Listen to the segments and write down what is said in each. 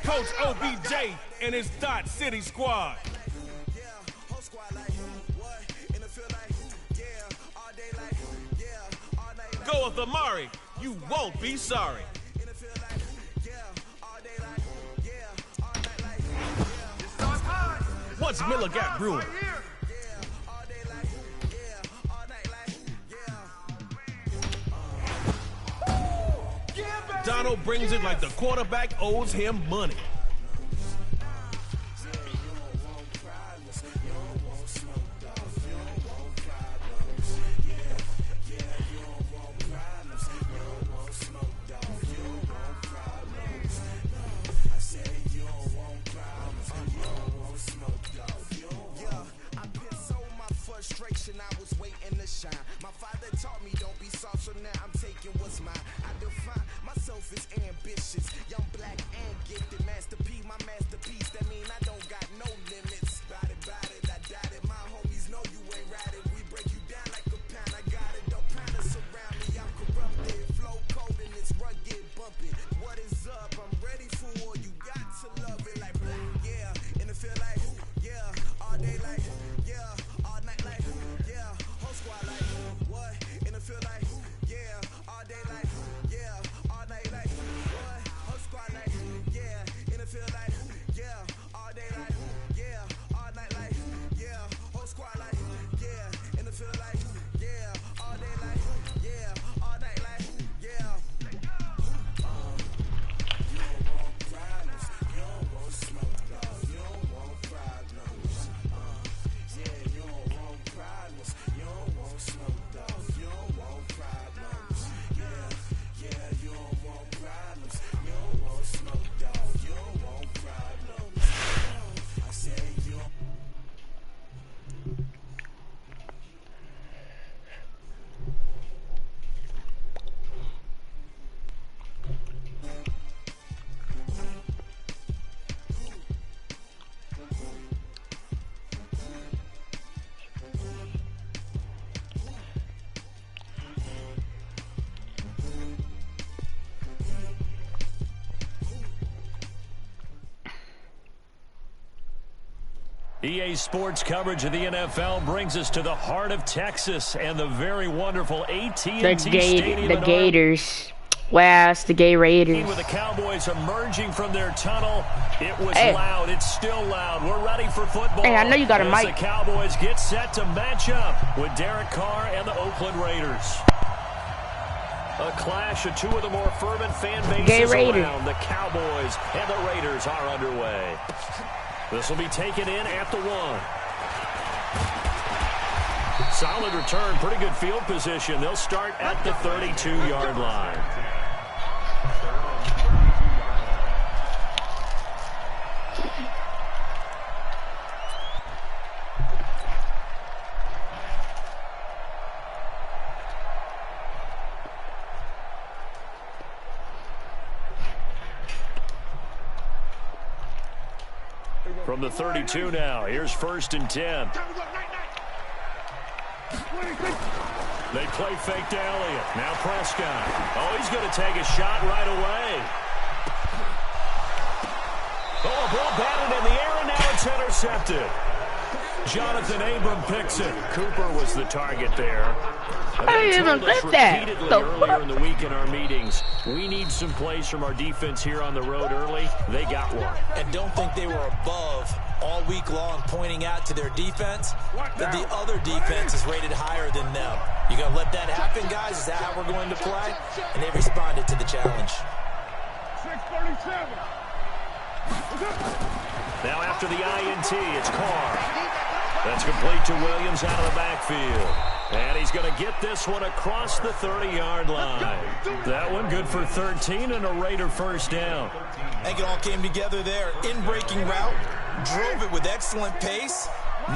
Coach OBJ and his Dot City squad. Go with Amari, you won't be sorry. What's Miller got brewing? Donald brings it like the quarterback owes him money. I was waiting to shine. My father taught me don't be soft, so now I'm taking what's mine. I define myself as ambitious, young, black, and gifted. Master P, my masterpiece. That mean I don't got no limits. Bout it, I doubt it. My homies know you ain't ratted. We break you down like a pound. I got it, don't pound us around me. I'm corrupted, flow cold and it's rugged, bumping. What is up? I'm ready for war. You got to love it like, yeah. And it feel like, yeah. All day like, yeah. All night like, yeah. Whole squad like, what? And it feel like, yeah. All day like, yeah. All night like, what? Whole squad like, yeah. And it feel like, yeah. All day like, yeah. All night like, yeah. Whole squad like, yeah. And it feel like, yeah. All day like, yeah. All night like, yeah. You don't want problems. You don't want smoke, dog. You don't want problems. Yeah, you don't want problems. You don't want smoke, dog. You don't want problems. Yeah, you don't want problems. You don't want smoke, dog. You don't want problems. I said you don't. EA Sports coverage of the NFL brings us to the heart of Texas and the very wonderful AT&T Stadium. The Gators. Wow, it's the Gay Raiders. With the Cowboys emerging from their tunnel, it was loud. It's still loud. We're ready for football. Hey, I know you got a As mic. The Cowboys get set to match up with Derek Carr and the Oakland Raiders. A clash of two of the more fervent fan bases around. The Cowboys and the Raiders are underway. This will be taken in at the 1. Solid return, pretty good field position. They'll start at the 32-yard line. From the 32 now, here's 1st and 10. They play fake to Elliott. Now Prescott. Oh, he's going to take a shot right away. Oh, a ball batted in the air, and now it's intercepted. Jonathan Abram picks it. Cooper was the target there. I didn't even get that. Earlier in the week in our meetings, we need some plays from our defense here on the road early. They got one. And don't think they were above all week long, pointing out to their defense that the other defense is rated higher than them. You going to let that happen, guys? Is that how we're going to play? And they responded to the challenge. 637. Now after the INT, it's Carr. That's complete to Williams out of the backfield. And he's going to get this one across the 30-yard line. That one good for 13 and a Raider first down. I think it all came together there. In-breaking route, drove it with excellent pace.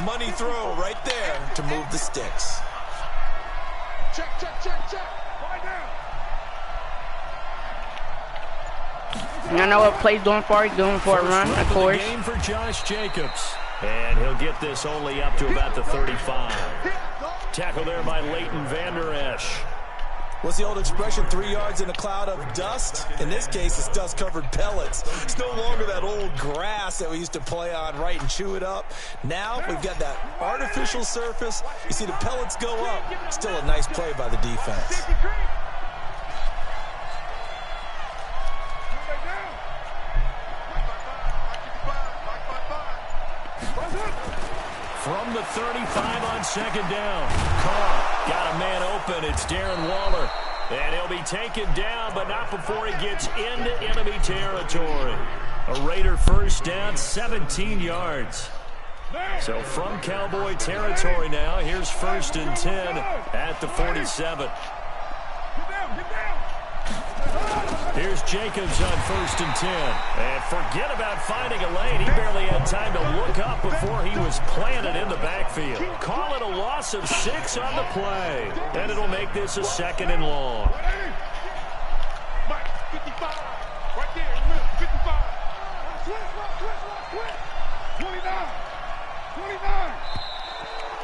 Money throw right there to move the sticks. Check. Right now. I know what play's doing for. He's doing for a run, of course. Game for Josh Jacobs. And he'll get this only up to about the 35. Tackle there by Leighton Vander Esch. What's the old expression, 3 yards in a cloud of dust? In this case, it's dust-covered pellets. It's no longer that old grass that we used to play on, right, and chew it up. Now we've got that artificial surface. You see the pellets go up. Still a nice play by the defense. From the 35 on second down. Carr got a man open. It's Darren Waller. And he'll be taken down, but not before he gets into enemy territory. A Raider first down, 17 yards. So from Cowboy territory now, here's 1st and 10 at the 47. Here's Jacobs on 1st and 10. And forget about finding a lane. He barely had time to look up before he was planted in the backfield. Call it a loss of 6 on the play. And it'll make this a 2nd and long.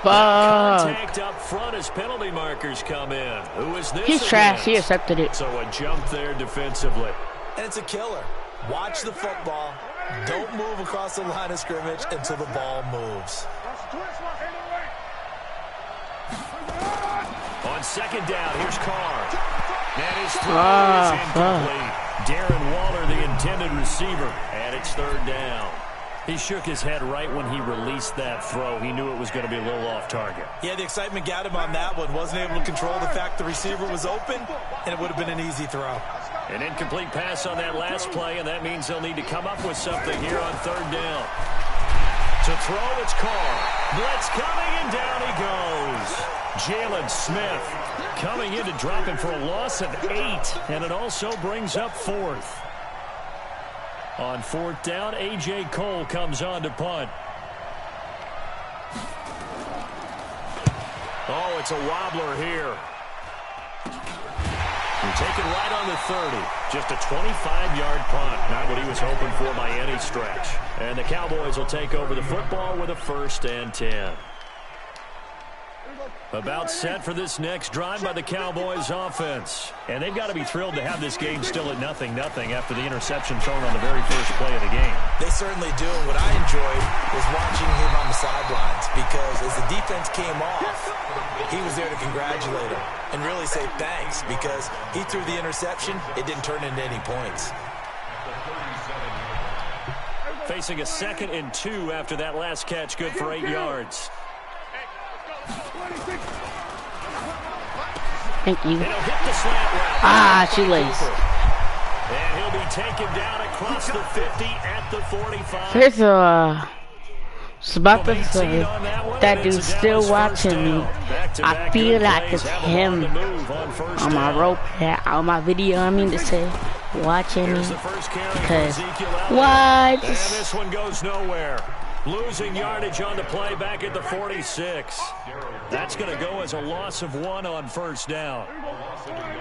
Contact up front as penalty markers come in. Who is this? He's trash. He accepted it. So a jump there defensively. And it's a killer. Watch the football. Don't move across the line of scrimmage until the ball moves. On second down, here's Carr. And his throw is incomplete. Darren Waller, the intended receiver, and it's 3rd down. He shook his head right when he released that throw. He knew it was going to be a little off target. Yeah, the excitement got him on that one. Wasn't able to control the fact the receiver was open, and it would have been an easy throw. An incomplete pass on that last play, and that means they'll need to come up with something here on 3rd down. To throw, it's Carr. Blitz coming, and down he goes. Jalen Smith coming in to drop him for a loss of 8, and it also brings up 4th. On 4th down, A.J. Cole comes on to punt. Oh, it's a wobbler here. And taken right on the 30. Just a 25-yard punt. Not what he was hoping for by any stretch. And the Cowboys will take over the football with a 1st and 10. About set for this next drive by the Cowboys offense. And they've got to be thrilled to have this game still at 0-0 after the interception thrown on the very first play of the game. They certainly do. And what I enjoyed was watching him on the sidelines, because as the defense came off, he was there to congratulate him and really say thanks, because he threw the interception. It didn't turn into any points. Facing a 2nd and 2 after that last catch, good for 8 yards. Thank you. Shoelace. And he'll be taken down across the 50 at the 45. Here's a about to say that dude's still watching me. I feel like it's him on my rope, on my video. I mean to say, watching me because what? And this one goes nowhere. Losing yardage on the play back at the 46. That's going to go as a loss of 1 on 1st down.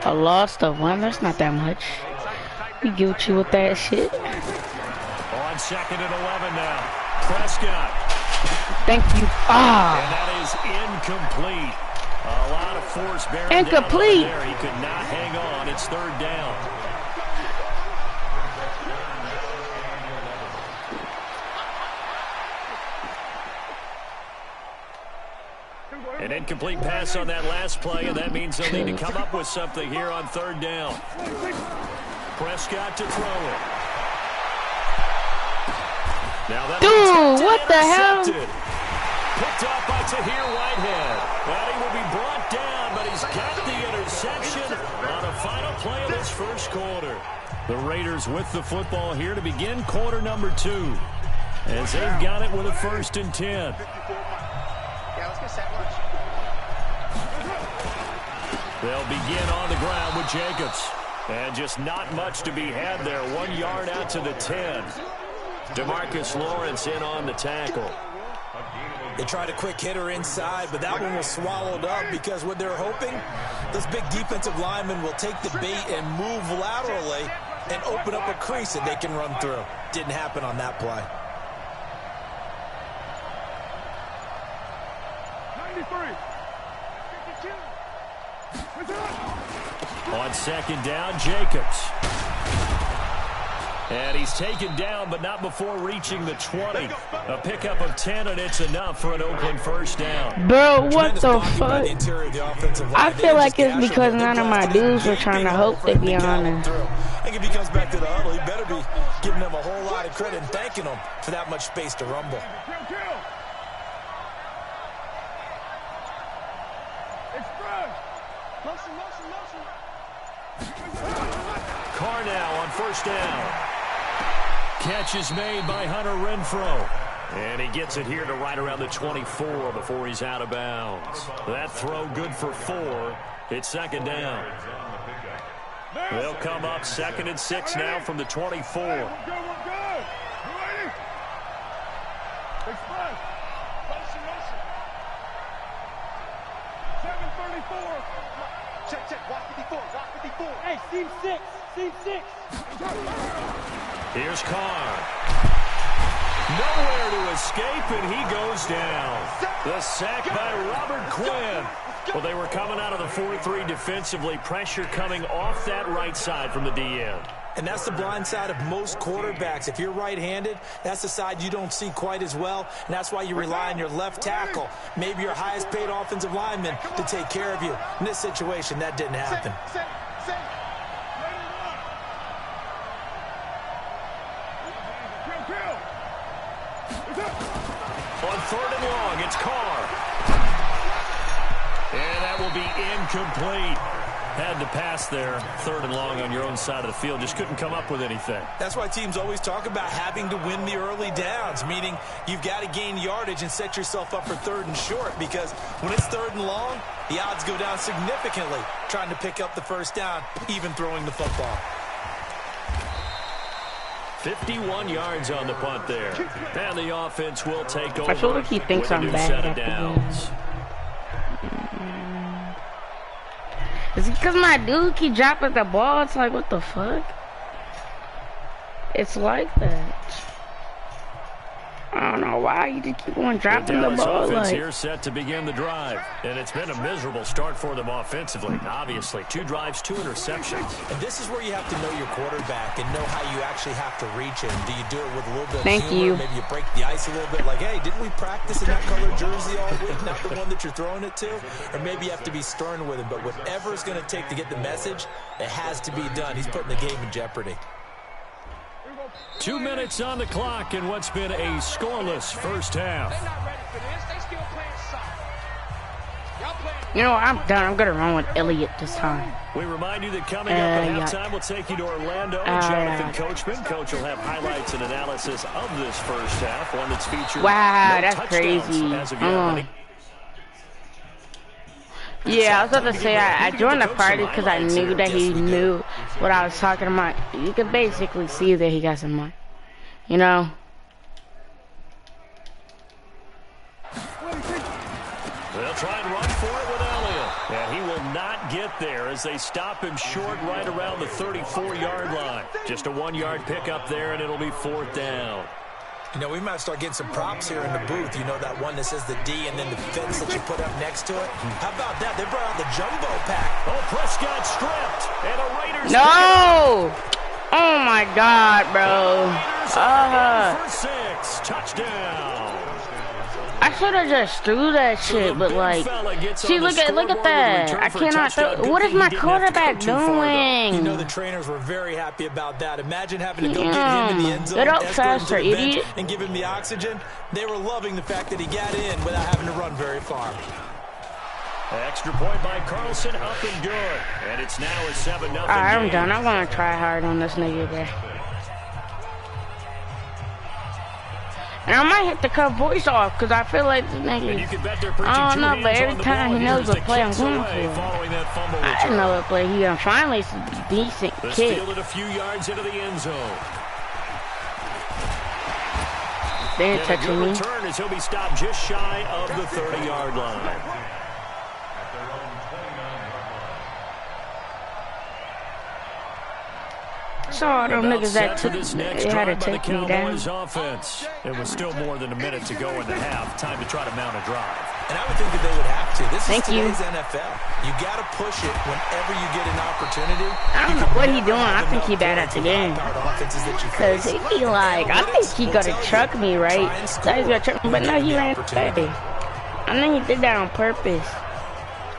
A loss of 1? That's not that much. We get you with that shit. On 2nd and 11 now. Prescott. Thank you. And that is incomplete. A lot of force bearing incomplete. Down there. He could not hang on. It's 3rd down. An incomplete pass on that last play, and that means they'll need to come up with something here on 3rd down. Prescott to throw it. Now that what the hell? Picked up by Tahir Whitehead. And he will be brought down, but he's got the interception on the final play of this first quarter. The Raiders with the football here to begin quarter number 2. As they've got it with a 1st and 10. They'll begin on the ground with Jacobs. And just not much to be had there. 1 yard out to the 10. DeMarcus Lawrence in on the tackle. They tried a quick hitter inside, but that one was swallowed up because what they're hoping, this big defensive lineman will take the bait and move laterally and open up a crease that they can run through. Didn't happen on that play. 93. 52. On second down, Jacobs. And he's taken down, but not before reaching the 20. A pickup of 10, and it's enough for an Oakland first down. Bro, what the fuck? I feel like it's because none of my dudes were trying to hope to be honest. I think if he comes back to the huddle, he better be giving them a whole lot of credit and thanking them for that much space to rumble. Carr now on first down. Catch is made by Hunter Renfrow. And he gets it here to right around the 24 before he's out of bounds. That throw good for 4. It's second down. They'll come up 2nd and 6 now from the 24. Check, watch 54, watch 54. Hey, seam 6, seam 6. Here's Carr. Nowhere to escape, and he goes down. The sack by Robert Quinn. Well, they were coming out of the 4-3 defensively. Pressure coming off that right side from the DN. And that's the blind side of most quarterbacks. If you're right-handed, that's the side you don't see quite as well, and that's why you rely on your left tackle, maybe your highest-paid offensive lineman, to take care of you. In this situation, that didn't happen. On 3rd and long, it's Carr. And that will be incomplete. Had to pass there, 3rd and long on your own side of the field. Just couldn't come up with anything. That's why teams always talk about having to win the early downs, meaning you've got to gain yardage and set yourself up for 3rd and short, because when it's 3rd and long, the odds go down significantly trying to pick up the first down, even throwing the football. 51 yards on the punt there. And the offense will take over. I feel like he thinks I'm bad at downs. Is it because my dude keep dropping the ball? It's like, what the fuck? It's like that. I don't know why you just keep on dropping the ball. Offense here set to begin the drive, and it's been a miserable start for them offensively. Obviously, 2 drives, 2 interceptions. And this is where you have to know your quarterback and know how you actually have to reach him. Do you do it with a little bit of humor? Maybe you break the ice a little bit, like, hey, didn't we practice in that color jersey all week, not the one that you're throwing it to? Or maybe you have to be stern with him, but whatever it's going to take to get the message, it has to be done. He's putting the game in jeopardy. 2 minutes on the clock in what's been a scoreless first half. You know, I'm done. I'm going to run with Elliott this time. We remind you that coming up at halftime, we'll take you to Orlando. Jonathan Coachman. Coach will have highlights and analysis of this first half, one that's featured. Wow, that's crazy. Yeah, I was about to say, I joined the party because I knew that he knew what I was talking about. You can basically see that he got some money, you know? They'll try and run for it with Elliott. And he will not get there as they stop him short right around the 34-yard line. Just a 1-yard pickup there, and it'll be 4th down. You know, we might start getting some props here in the booth. You know, that one that says the D and then the fence that you put up next to it? How about that? They brought out the jumbo pack. Oh, Prescott stripped. And a Raiders. No! Oh, my God, bro. For 6. Touchdown. I should have just threw that shit, but like, see, look at that. I cannot throw. What is my quarterback doing? You know the trainers were very happy about that. Imagine having to go get him in the end zone, get up faster, idiot, and give him the oxygen. They were loving the fact that he got in without having to run very far. Extra point by Carlson, up and good, and it's now a 7-0. Alright, I'm done. I want to try hard on this nigga, bro. And I might hit the cut voice off because I feel like this nigga, I don't know, but every time he knows what play I'm going for. I didn't know what play he on. Finally, it's a decent kick. A few yards into the end zone. They ain't touching me. Return as he'll be stopped just shy of the 30-yard line. Saw them niggas that took, they had to take me down. Offense. It was still more than a minute to go in the half. Time to try to mount a drive. And I would think that they would have to. This Thank is you. today's NFL. You got to push it whenever you get an opportunity. I don't know what he doing. I think he bad at the game. Cause he be like, I think he gonna truck me, right? So he's gonna truck me, but no, he ran away. I think he did that on purpose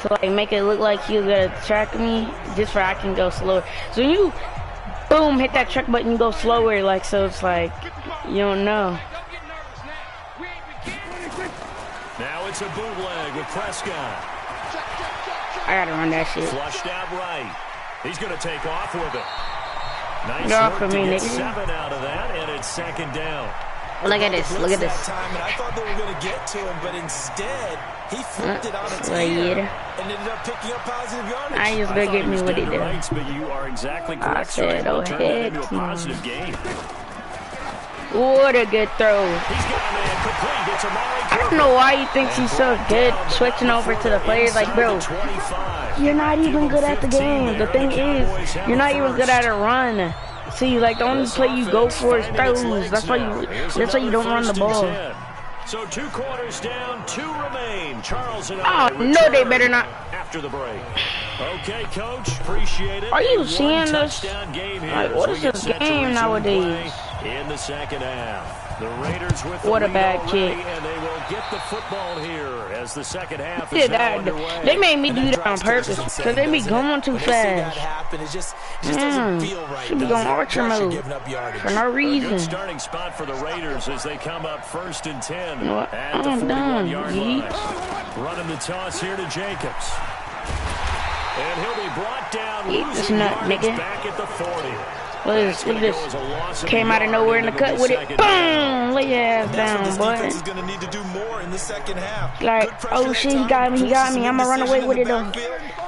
to like make it look like he was gonna track me, just for I can go slower. So when you boom hit that truck button, you go slower, like so it's like you don't know. Now it's a bootleg with Prescott. I gotta run that shit. Flushed out right. He's going to take off with it. Nice Get off work of to me, get nigga. 7 out of that, and it's second down. Look at this. Look at this. Time, and I thought they were going to get to him, but instead, he flipped it on its ear and ended up picking up positive yardage. I just gonna get me what he did. Rights, but you are exactly I correct. So said, oh, turn it into a heck positive game. What a good throw. He's got a man complete. It's Amari. I don't know why he thinks he's so good switching over to the players. Like, bro, you're not even good at the game. The thing is, you're not even good at a run. See, like, the only play you go for is throws. That's why you don't run the ball. So 2 quarters down, 2 remain. Charles and Oh, no, they better not. After the break. Okay, coach, appreciate it. Are you seeing this? Game like, what is this game nowadays? In the second half, the Raiders with the what a lead bad already, kick. and they will get the football here as the second half Yeah, is now underway. they made me do that on purpose because they be going too fast. Should be going archer mode for no reason. Good starting spot for the Raiders as they come up 1st and 10 You know what? at the I'm done, 41-yard Yeet. line. Running the toss here to Jacobs. And he'll be brought down, Eat this losing nut, yardage nigga. back at the 40. Look at this. Came out of nowhere in the cut with it. Boom! Lay your ass down, boy. He's going to need to do more in the second half. Like, oh shit, he got me. I'ma run away with it though.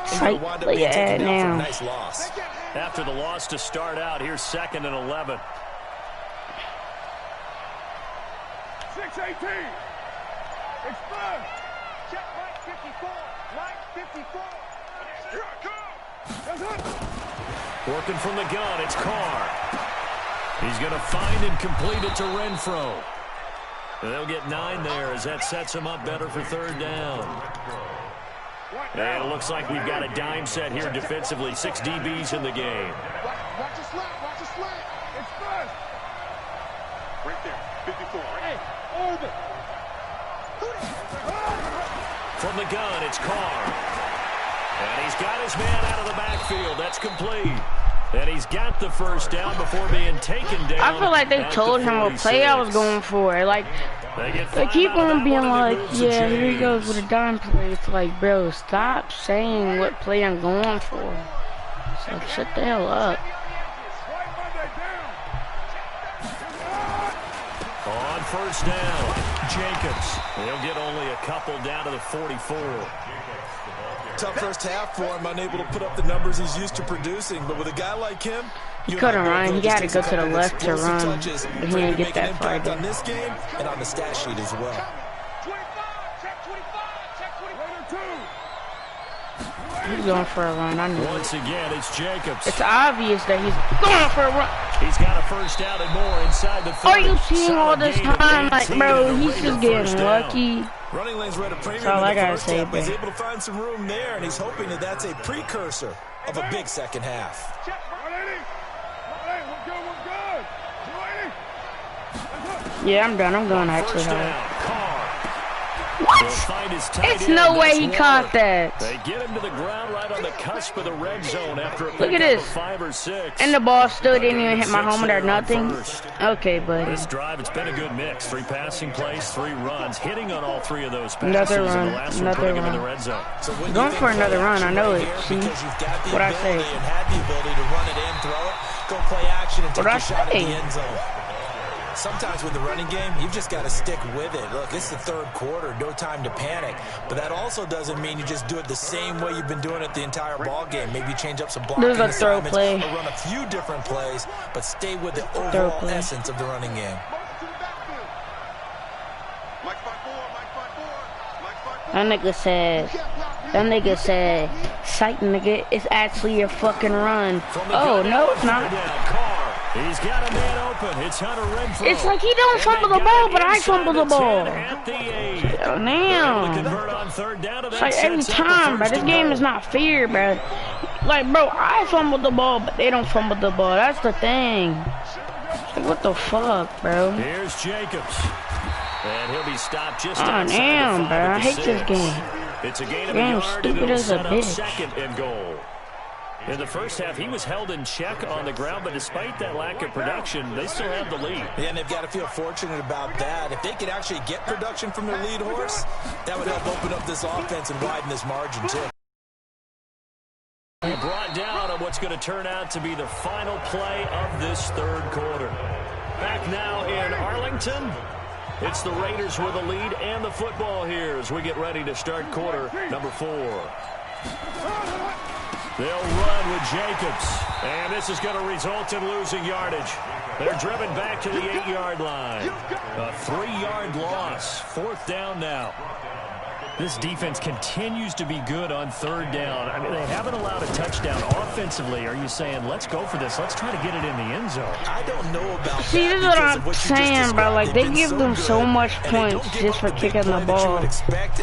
Psych, lay your ass down. Nice loss. After the loss to start out, here's 2nd and 11. 6-18. Express. Check line 54. Line 54. Here I come. That's it. Working from the gun, it's Carr. He's going to find and complete it to Renfro. They'll get 9 there as that sets him up better for 3rd down. And it looks like we've got a dime set here defensively. 6 DBs in the game. Watch the slant. Watch the slant. Express. Right there. 54. Hey, over. From the gun, it's Carr. And he's got his man out of the backfield. That's complete. And he's got the 1st down before being taken down. I feel like they told him what play I was going for. Like, they keep on being like, yeah, here he goes with a dime play. It's like, bro, stop saying what play I'm going for. So shut the hell up. On 1st down, Jacobs. He'll get only a couple down to the 44. Tough first half for him, unable to put up the numbers he's used to producing. But with a guy like him, he couldn't run. He had to go to the left to run, but he didn't get that far. On this game and on the stat sheet as well. 25. Check 25. Check 22. He's going for a run. I know. Once again, it's Jacobs. It's obvious that he's going for a run. He's got a 1st down and more inside the 30. Are you seeing all this time? Like, bro, he's just getting lucky. Running lanes were at a premium. That's all I in the gotta first say, half, but he's bro. able to find some room there, and he's hoping that that's a precursor of a big second half. Check 180. 180. We're good. 280. Yeah, I'm done. I'm going actually 1st hard. down, Carr. What? It's no way he caught that. They get him to the ground right on the cusp of the red zone after a Look at this. 5 or 6. And the ball still didn't even hit my helmet or nothing. Okay, buddy. This drive, it's been a good mix. 3 passing plays, 3 runs, hitting on all 3 of those passes. Another and run, the last another one putting him in run. the red zone. So when Going you for think another play run, I know action it. here, See because you've got the what I ability say? and had the ability to run it in, throw it, go play action, and take What I a shot at the say? end zone. Sometimes with the running game, you've just got to stick with it. Look, it's the 3rd quarter, no time to panic. But that also doesn't mean you just do it the same way you've been doing it the entire ball game. Maybe change up some blocking There's a throw assignments play. or run a few different plays, but stay with the overall play. essence of the running game. That nigga said, sight nigga, it's actually a fucking run. Oh, no, it's not. He's got a man open. It's Hunter Renfrow. It's like he don't fumble the ball, but I fumble the ball. At the 8. Damn. It's like every time, bro. This game is not fair, bro. Like, bro, I fumble the ball, but they don't fumble the ball. That's the thing. It's like, what the fuck, bro? Here's Jacobs. And he'll be stopped just damn, bro. I hate this game. It's a gain of a yard, stupid as a bitch. Second and goal. In the first half, he was held in check on the ground, but despite that lack of production, they still have the lead. Yeah, and they've got to feel fortunate about that. If they could actually get production from their lead horse, that would help open up this offense and widen this margin, too. Brought down on what's going to turn out to be the final play of this third quarter. Back now in Arlington. It's the Raiders with the lead and the football here as we get ready to start quarter number 4. They'll run with Jacobs, and this is going to result in losing yardage. They're driven back to the 8-yard line. A 3-yard loss. 4th down now. This defense continues to be good on third down. I mean, they haven't allowed a touchdown offensively. Are you saying, let's go for this? Let's try to get it in the end zone. I don't know about See, this is what I'm saying, bro. Like, they give them so much points just for kicking the ball.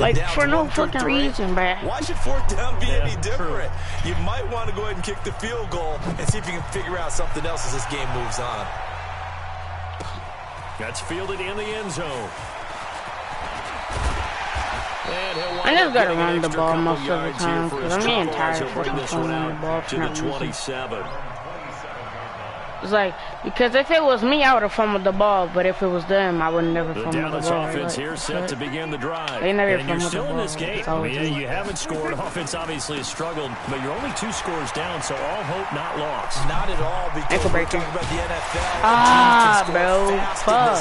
Like, for no fucking reason, bro. Why should 4th down be any different? You might want to go ahead and kick the field goal and see if you can figure out something else as this game moves on. That's fielded in the end zone. I just gotta run the ball most of the time because I'm getting tired of fucking throwing the ball for no reason. It's like, because if it was me, I would have fumbled the ball, but if it was them, I would never fumble the ball. Offense here set to begin the drive. They never and you're fumbled still the in ball. this game. I mean, you haven't scored. Offense obviously has struggled, but you're only 2 scores down, so all hope not lost. Not at all, because we're talking about the NFL. Bro, fuck.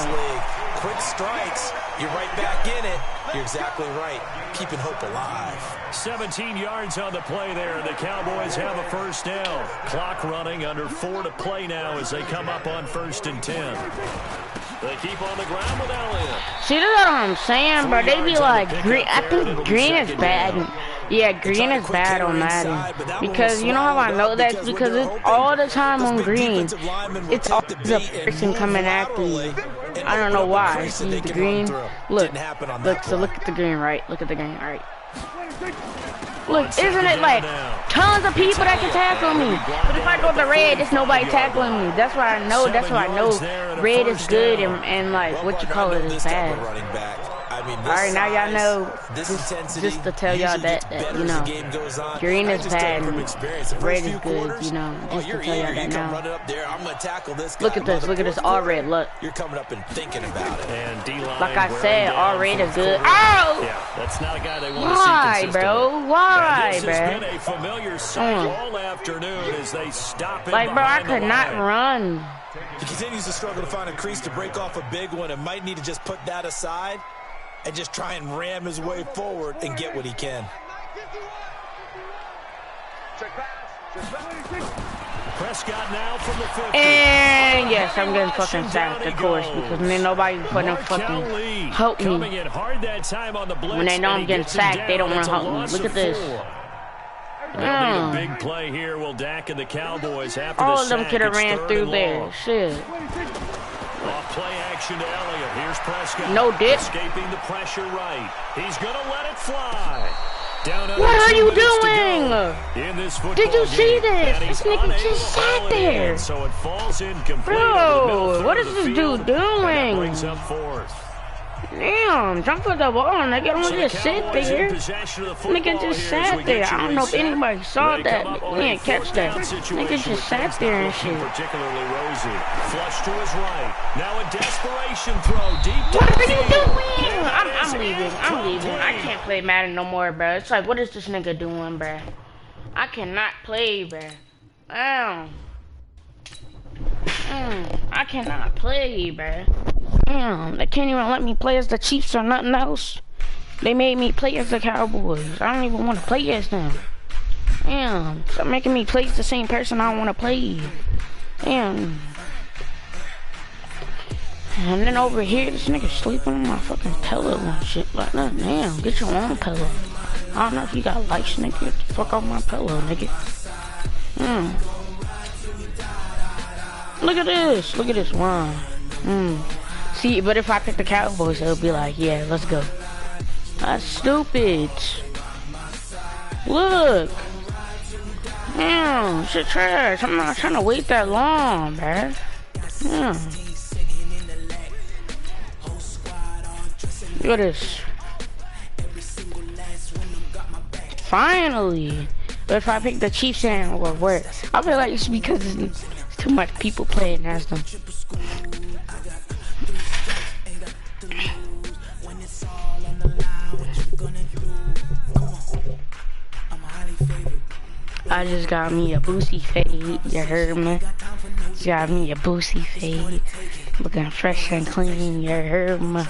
Quick strikes, you're right back in it. You're exactly right. Keeping hope alive. 17 yards on the play there. The Cowboys have a first down. Clock running under 4 to play now as they come up on 1st and 10. They keep on the ground with Elliott. See, that's what I'm saying, bro. They be like, green. I think green is bad. Yeah, green is bad on Madden. Because you know how I know that? Because it's all the time on green. It's always a person coming after you. I don't know why. See the green? Look, so look at the green, right? Look at the green, right? Look, isn't it like tons of people that can tackle me? But if I go to red, there's nobody tackling me. That's why I know. That's why I know red is good and like what you call it is bad. Alright, now y'all know, just to tell y'all that, you know, green is bad and red is good, you know, just to tell y'all that now. Look at this, all red, look. You're coming up and thinking about it. Like I said, all red is good. Oh! Yeah, that's not a guy they want Why, to see bro? Why, this bro? has been a familiar sight all afternoon as they stop him. Like, bro, I could not run. He continues to struggle to find a crease to break off a big one and might need to just put that aside and just try and ram his way forward and get what he can. Prescott now from the 50. And yes, I'm getting fucking sacked, of course, because then nobody fucking help me. When they know I'm getting sacked, they don't want to help me. Look at this. A big play here. Will Dak and the Cowboys after all the of them sack, could have ran through there. Long. Shit. Off play action to Elliott. Here's Prescott. No dip. Escaping the pressure right. He's going to let it fly. What are you doing? Did you see this? This nigga just sat there. So it falls incomplete. Bro, what is this dude doing? Brings up 4th. Damn, jump for the ball, nigga. Don't just sit there. Nigga just sat there. I don't know if anybody saw that. He didn't catch that. Nigga just sat there and shit. Particularly rosy. Flush to his right. Now a desperation throw deep. What are you doing? I'm leaving. I'm leaving. I can't play Madden no more, bro. It's like, what is this nigga doing, bro? I cannot play, bro. I cannot play, bro. Damn, they can't even let me play as the Chiefs or nothing else. They made me play as the Cowboys. I don't even want to play as them. Damn, stop making me play as the same person I don't want to play. Damn. And then over here, this nigga sleeping on my fucking pillow and shit like that. Damn, get your own pillow. I don't know if you got lights, nigga. Get the fuck off my pillow, nigga. Look at this. Look at this. Wow. See, but if I pick the Cowboys, it'll be like, yeah, let's go. That's stupid. Look. Damn, shit trash. I'm not trying to wait that long, man. Yeah. Look at this. Finally. But if I pick the Chiefs and or where, I feel like it's because it's too much people playing as them. I just got me a Boosie fade, you heard me? Just got me a Boosie fade. Looking fresh and clean, you heard me?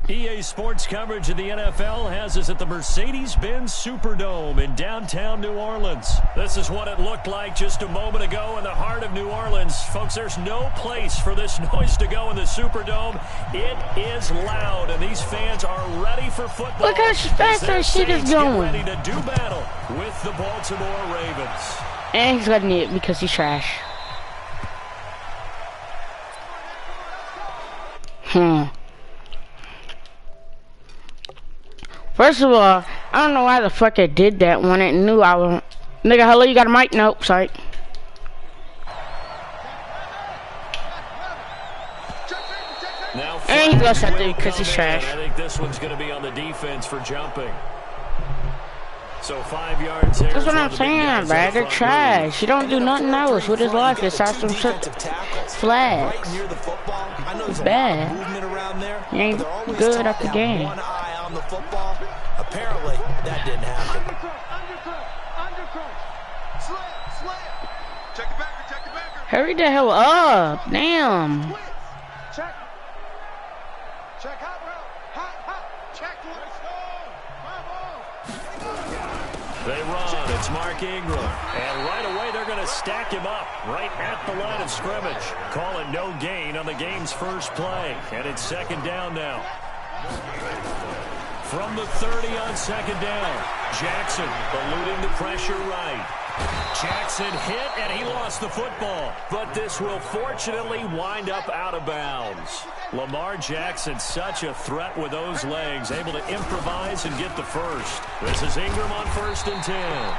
EA Sports coverage of the NFL has us at the Mercedes-Benz Superdome in downtown New Orleans. This is what it looked like just a moment ago in the heart of New Orleans. Folks, there's no place for this noise to go in the Superdome. It is loud, and these fans are ready for football. Look how fast that shit is going. Ready to do battle with the Baltimore Ravens. And he's letting it because he's trash. First of all, I don't know why the fuck I did that when it knew I was... Nigga, hello, you got a mic? Nope, sorry. And he goes out there because he's trash. I think this one's going to be on the defense for jumping. So 5 yards here. That's what I'm saying, bro. They're trash. He don't do nothing else with his life besides some shit. Flags. It's bad. He ain't good at the game. The football. Apparently, that didn't happen. Hurry the hell up. Damn. Check. Check hot route. Hot. Check. They run. It's Mark Ingram. And right away, they're going to stack him up right at the line of scrimmage. Calling no gain on the game's first play. And it's second down now. From the 30 on second down, Jackson eluding the pressure right. Jackson hit, and he lost the football. But this will fortunately wind up out of bounds. Lamar Jackson, such a threat with those legs, able to improvise and get the first. This is Ingram on 1st and 10.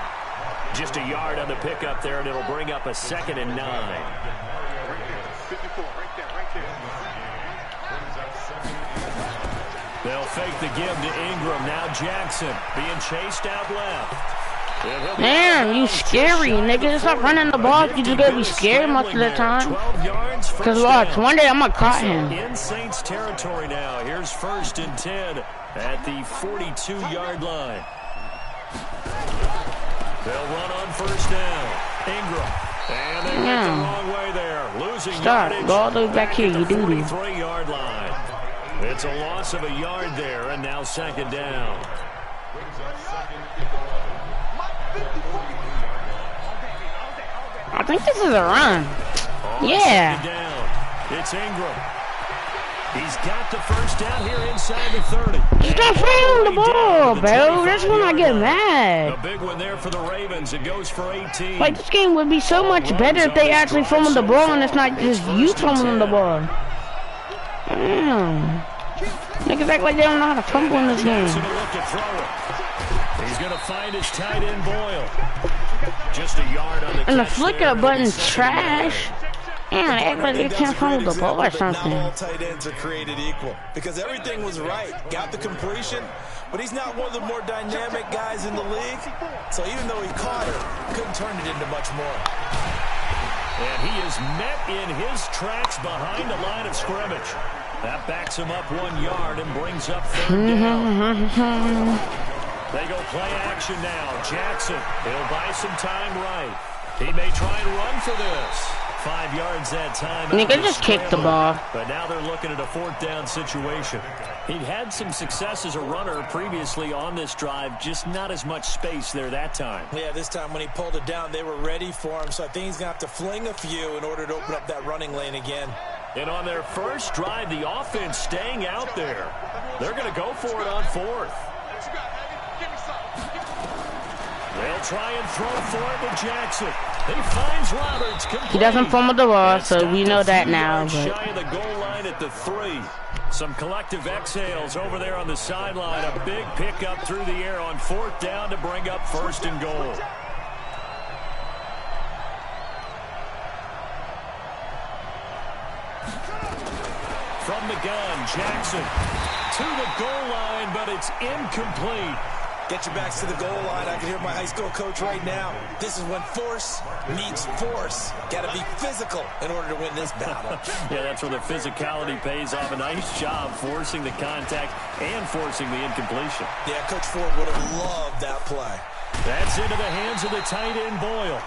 Just a yard on the pickup there, and it'll bring up a 2nd and 9. 54, right there. They'll fake the give to Ingram. Now Jackson being chased out left. Damn, you scary, nigga. Stop running the ball. You just gotta be scared most of the time. Because watch, one day I'm gonna caught him. In Saints territory now. Here's 1st and 10 at the 42-yard line. They'll run on 1st down. Ingram. And they went the wrong way there. Losing yardage. Go all the way back here, you do this. 43-yard line. It's a loss of a yard there, and now 2nd down. I think this is a run. Yeah. It's Ingram. He's got the 1st down here inside the 30. Stop throwing the ball, bro. That's when I get mad. A big one there for the Ravens. It goes for 18. Like, this game would be so much better if they actually fumble the ball and it's not just you fumbling the ball. Damn. Niggas act like they don't know how to fumble in this game. He's going to find his tight end Boyle. Just a yard on the and the flicker button's trash. Man, they act like they can't fumble the ball or something. Not all tight ends are created equal because everything was right. Got the completion, but he's not one of the more dynamic guys in the league. So even though he caught it, couldn't turn it into much more. And he is met in his tracks behind the line of scrimmage. That backs him up 1 yard and brings up 3rd down. They go play action now. Jackson, he'll buy some time right. He may try and run for this. 5 yards that time. Nigga, just kick the ball. But now they're looking at a 4th down situation. He'd had some success as a runner previously on this drive, just not as much space there that time. Yeah, this time when he pulled it down, they were ready for him. So I think he's going to have to fling a few in order to open up that running lane again. And on their first drive, the offense staying out there. They're going to go for it on 4th. They'll try and throw for it with Jackson. He finds Roberts. Complete. He doesn't fumble the ball, so we know that now. Shy of the goal line at the 3. Some collective exhales over there on the sideline. A big pickup through the air on 4th down to bring up 1st and goal. From the gun, Jackson to the goal line, but it's incomplete. Get your backs to the goal line. I can hear my high school coach right now. This is when force meets force. Got to be physical in order to win this battle. Yeah, that's where the physicality pays off. A nice job forcing the contact and forcing the incompletion. Yeah, Coach Ford would have loved that play. That's into the hands of the tight end, Boyle.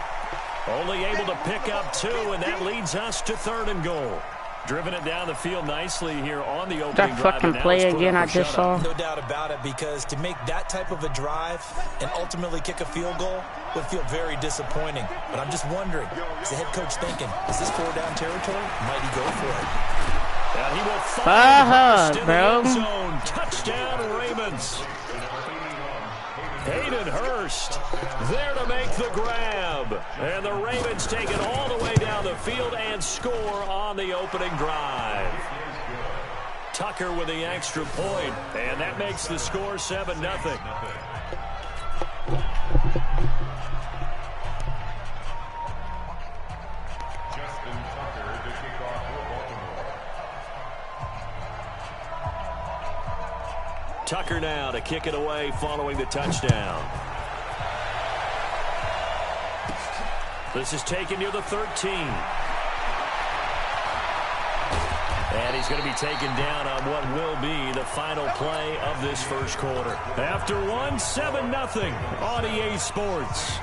Only able to pick up 2, and that leads us to 3rd and goal. Driven it down the field nicely here on the opening that drive. fucking play again I just saw. No doubt about it, because to make that type of a drive and ultimately kick a field goal would feel very disappointing. But I'm just wondering, is the head coach thinking, is this 4-down territory? Might he go for it? And he will find bro. the end zone. Touchdown, Ravens. Hayden Hurst there to make the grab. And the Ravens take it all the way down the field and score on the opening drive. Tucker with the extra point, and that makes the score 7-0. Tucker now to kick it away following the touchdown. This is taken near the 13. And he's going to be taken down on what will be the final play of this first quarter. After 7-0 on EA Sports.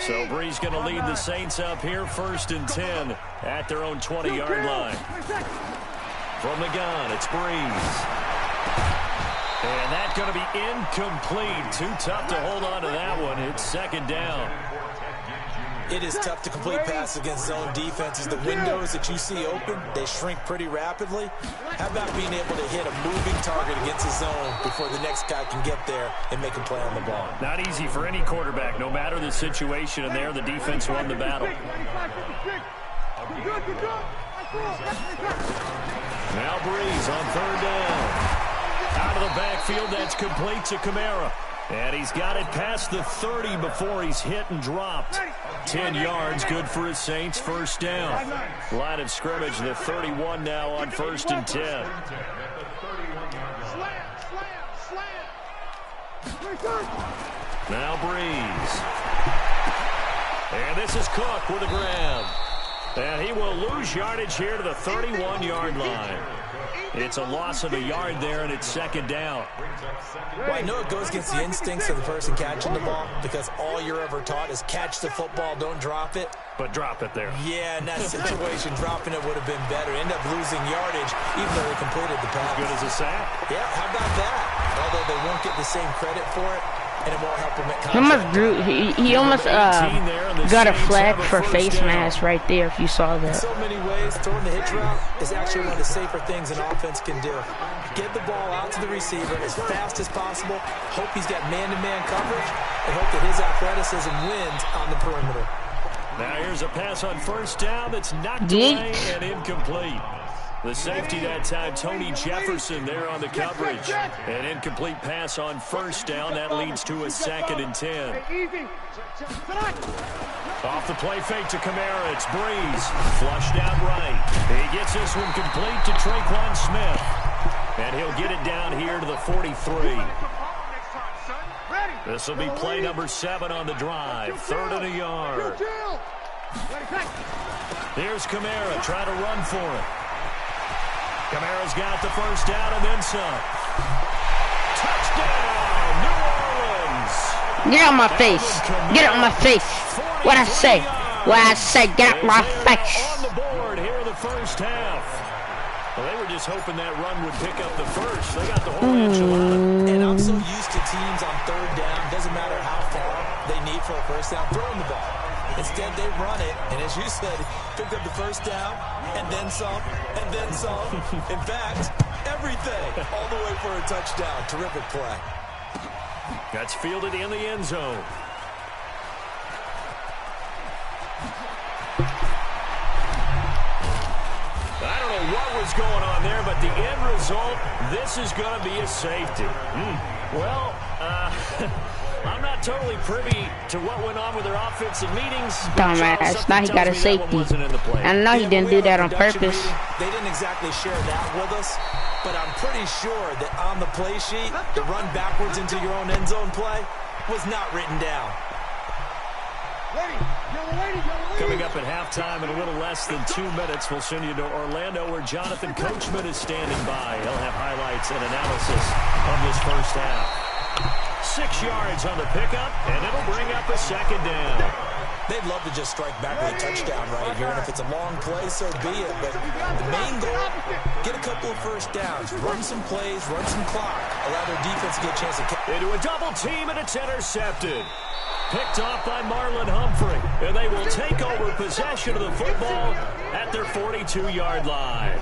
So Bree's going to lead the Saints up here 1st and 10 at their own 20-yard line. From the gun, it's Breeze. And that's going to be incomplete. Too tough to hold on to that one. It's 2nd down. It is tough to complete passes against zone defenses. The windows that you see open, they shrink pretty rapidly. How about being able to hit a moving target against a zone before the next guy can get there and make a play on the ball? Not easy for any quarterback, no matter the situation, and there the defense won the battle. Now Breeze on 3rd down. Out of the backfield, that's complete to Kamara. And he's got it past the 30 before he's hit and dropped. 10 yards, good for his Saints, 1st down. Line of scrimmage, the 31 now on 1st and 10. Now Breeze. And this is Cook with a grab. And he will lose yardage here to the 31-yard line. It's a loss of a yard there, and it's 2nd down. Well, I know it goes against the instincts of the person catching the ball, because all you're ever taught is catch the football, don't drop it. But drop it there. Yeah, in that situation, dropping it would have been better. End up losing yardage, even though they completed the pass. As good as a sack. Yeah, how about that? Although they won't get the same credit for it, and it won't help them at contact. He almost got a flag for face mask right there, if you saw that. In so many ways, throwing the hitch route is actually one of the safer things an offense can do. Get the ball out to the receiver as fast as possible, hope he's got man-to-man coverage, and hope that his athleticism wins on the perimeter. Now here's a pass on 1st down that's knocked away and incomplete. The safety that time, Tony Jefferson, there on the coverage. An incomplete pass on 1st down. That leads to a 2nd and 10. Off the play fake to Kamara. It's Breeze. Flushed out right. He gets this one complete to Traquan Smith. And he'll get it down here to the 43. This will be play number 7 on the drive. 3rd and a yard. Here's Kamara trying to run for it. Kamara's got the 1st down and then some. Touchdown, New Orleans. Get out my face. Get out my face. What I say? What I say? Get out my face. On the board here in the first half. Well, they were just hoping that run would pick up the first. They got the whole enchilada. And I'm so used to teams on third down, doesn't matter how far they need for a first down, throwing the ball. Instead, they run it, and as you said, picked up the first down, and then some, and then some. In fact, everything, all the way for a touchdown. Terrific play. That's fielded in the end zone. I don't know what was going on there, but the end result, this is going to be a safety. Well, I'm not totally privy to what went on with their offensive meetings. Dumbass. Now he got a safety. And I know he didn't do that on purpose. They didn't exactly share that with us, but I'm pretty sure that on the play sheet, the run backwards into your own end zone play was not written down. Coming up at halftime in a little less than 2 minutes, we'll send you to Orlando where Jonathan Coachman is standing by. He'll have highlights and analysis of this first half. 6 yards on the pickup, and it'll bring up a second down. They'd love to just strike back with a touchdown right here, and if it's a long play, so be it. But the main goal, get a couple of first downs, run some plays, run some clock, allow their defense to get a chance to catch. Into a double team, and it's intercepted. Picked off by Marlon Humphrey, and they will take over possession of the football at their 42-yard line.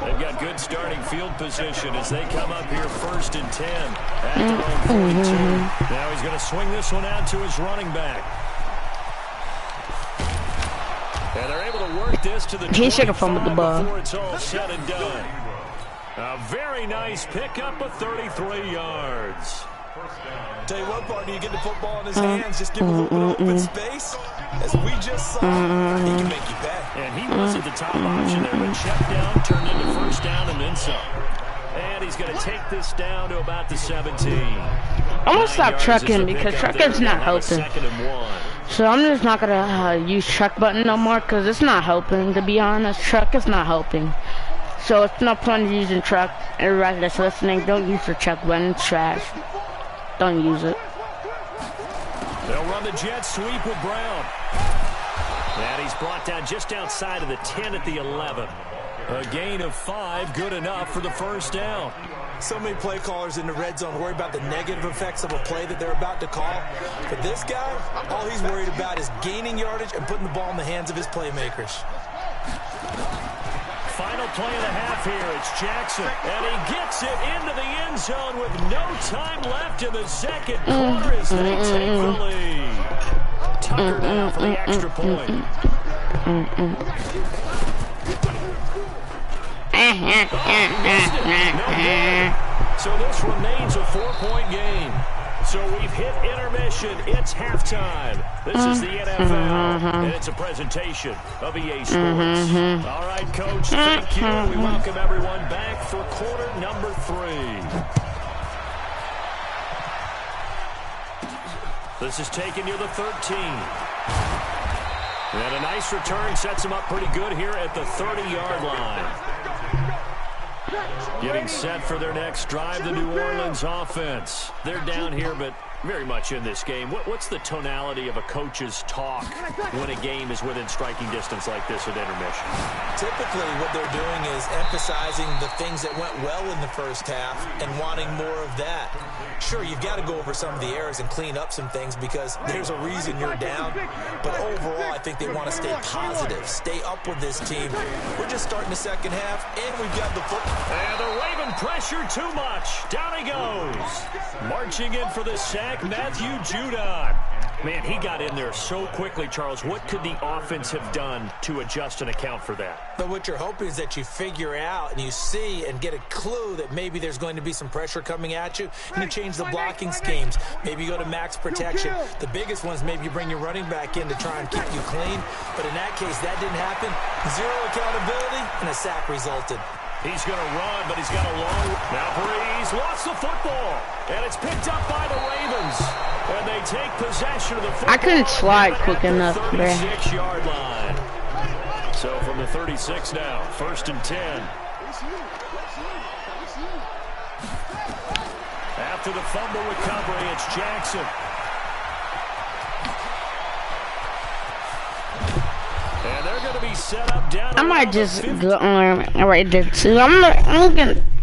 They've got good starting field position as they come up here 1st and 10 at their own 42. Now he's going to swing this one out to his running back. And they're able to work this to the 25 before it's all said and done. A very nice pickup of 33 yards. Tell you what, partner, you get the football in his hands, just give him a little bit of open space. As we just saw, he can make you pay. And he wasn't the top option there, but check down, turned into first down and then some. And he's going to take this down to about the 17. I'm going to stop trucking because trucking's not helping. So I'm just not going to use truck button no more because it's not helping, to be honest. Truck is not helping. So it's no point using truck. Everybody that's listening, don't use the truck button. It's trash. Don't use it. They'll run the jet sweep with Brown. And he's brought down just outside of the 10 at the 11. A gain of 5, good enough for the first down. So many play callers in the red zone worry about the negative effects of a play that they're about to call. For this guy, all he's worried about is gaining yardage and putting the ball in the hands of his playmakers. Final play of the half here. It's Jackson, and he gets it into the end zone with no time left in the second quarter as they take the lead. Tucker down for the extra point. So this remains a 4-point game. So we've hit intermission. It's halftime. This is the NFL, and it's a presentation of EA Sports. All right, Coach, thank you. We welcome everyone back for quarter number 3. This is taken near the 13. And a nice return sets him up pretty good here at the 30-yard line. Getting set for their next drive, the New Orleans offense. They're down here, but very much in this game. What's the tonality of a coach's talk when a game is within striking distance like this at intermission? Typically, what they're doing is emphasizing the things that went well in the first half and wanting more of that. Sure, you've got to go over some of the errors and clean up some things because there's a reason you're down. But overall, I think they want to stay positive, stay up with this team. We're just starting the second half, and we've got the football. And they're waving pressure too much. Down he goes. Marching in for the sack, Matthew Judon. Man, he got in there so quickly, Charles. What could the offense have done to adjust and account for that? But what you're hoping is that you figure out and you see and get a clue that maybe there's going to be some pressure coming at you, and you change the blocking schemes. Maybe you go to max protection. The biggest ones, maybe you bring your running back in to try and keep you clean. But in that case, that didn't happen. 0 accountability, and a sack resulted. He's going to run, but he's got a long... Now Breeze lost the football, and it's picked up by the Ravens. And they take possession of the football. I couldn't slide quick enough, man. 36-yard line. So from the 36 now, 1st and 10. after the fumble recovery, it's Jackson. And they're going to be set up down. I might just go on right there too. I'm gonna